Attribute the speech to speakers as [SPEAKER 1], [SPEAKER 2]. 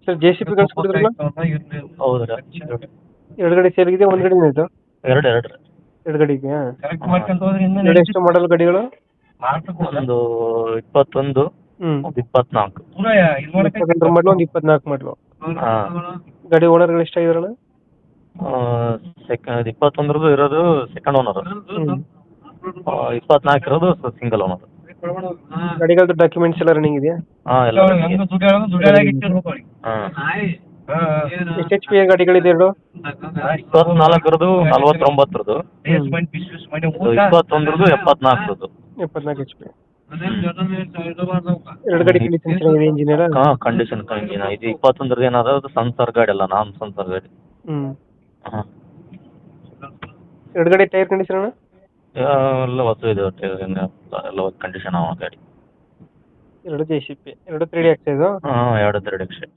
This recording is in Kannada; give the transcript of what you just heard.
[SPEAKER 1] ಸರ್ ಜೆ ಸಿ ಪಿ ಕಳ್ಸ್ಕೊಡಿದ್ರಲ್ಲ?
[SPEAKER 2] ಹೌದ್ರಾ?
[SPEAKER 1] ಎರಡು ಗಾಡಿ ಸೇರಿಗಿದೆ, ಒಂದು ಗಾಡಿ ಆಯ್ತು?
[SPEAKER 2] ಎರಡು ಎರಡು ರೀ.
[SPEAKER 1] ಎರಡು ಗಾಡಿ ಇದೆಯಾ? ಎರಡು ಎಷ್ಟು ಮಾಡಲ್ ಗಾಡಿಗಳು?
[SPEAKER 2] ಒಂದು 21,
[SPEAKER 1] ಹ್ಞೂ.
[SPEAKER 2] ಒಂದು 24.
[SPEAKER 1] 22 ಮಾಡಲು, ಒಂದು 24 ಮಾಡಲು.
[SPEAKER 2] ಹಾಂ.
[SPEAKER 1] ಗಾಡಿ ಓನರ್ಗಳು ಎಷ್ಟಾಗಿದಾರಣ?
[SPEAKER 2] 21 ಇರೋದು ಸೆಕೆಂಡ್ ಓನರ್.
[SPEAKER 1] ಹ್ಞೂ.
[SPEAKER 2] 24 ಇರೋದು ಸಿಂಗಲ್ ಓನರ್.
[SPEAKER 1] ಗಾಡಿಗಳದ್ದು ಡಾಕ್ಯುಮೆಂಟ್ಸ್ ಎಲ್ಲ ರನ್ನಿಂಗ್ ಇದೆಯಾ?
[SPEAKER 2] ಹಾಂ, ಎಲ್ಲ
[SPEAKER 1] ಹಾಂ. ಎಷ್ಟು ಎಚ್ ಪಿ ಗಾಡಿಗಳಿದೆ ಎರಡು?
[SPEAKER 2] 24 ಇರೋದು 49 21 74.
[SPEAKER 1] 74 ಎಚ್ ಪಿ. ಎರಡು ಗಾಡಿ ಕಂಡೀಷನ್ ಚೆನ್ನಾಗಿದೆ, ಇಂಜಿನ್ ಎಲ್ಲ?
[SPEAKER 2] ಹಾಂ, ಕಂಡೀಷನ್ ಇಂಜಿನ್. ಇದು 21 ಏನಾದ್ರು ಅದು ಸನ್ಸರ್ ಗಾಡಿ ಅಲ್ಲ, ನಾನ್ ಸನ್ಸರ್ ಗಾಡಿ.
[SPEAKER 1] ಹ್ಞೂ.
[SPEAKER 2] ಹಾಂ.
[SPEAKER 1] ಎರಡು ಗಾಡಿ ಟೈರ್ ಕಂಡೀಷನ್ ಅಣ್ಣ?
[SPEAKER 2] ಎಲ್ಲ ಹೊಸ ಇದೆ, ಎಲ್ಲ ಕಂಡೀಷನ್ ಅವ ಗಾಡಿ.
[SPEAKER 1] ಎರಡು ಜೆ ಸಿ ಪಿ, ಎರಡು 3D ಎಕ್ಸೈಸು?
[SPEAKER 2] ಹಾಂ, 2 3 ಎಕ್ಸ್ಟ್ರಾ.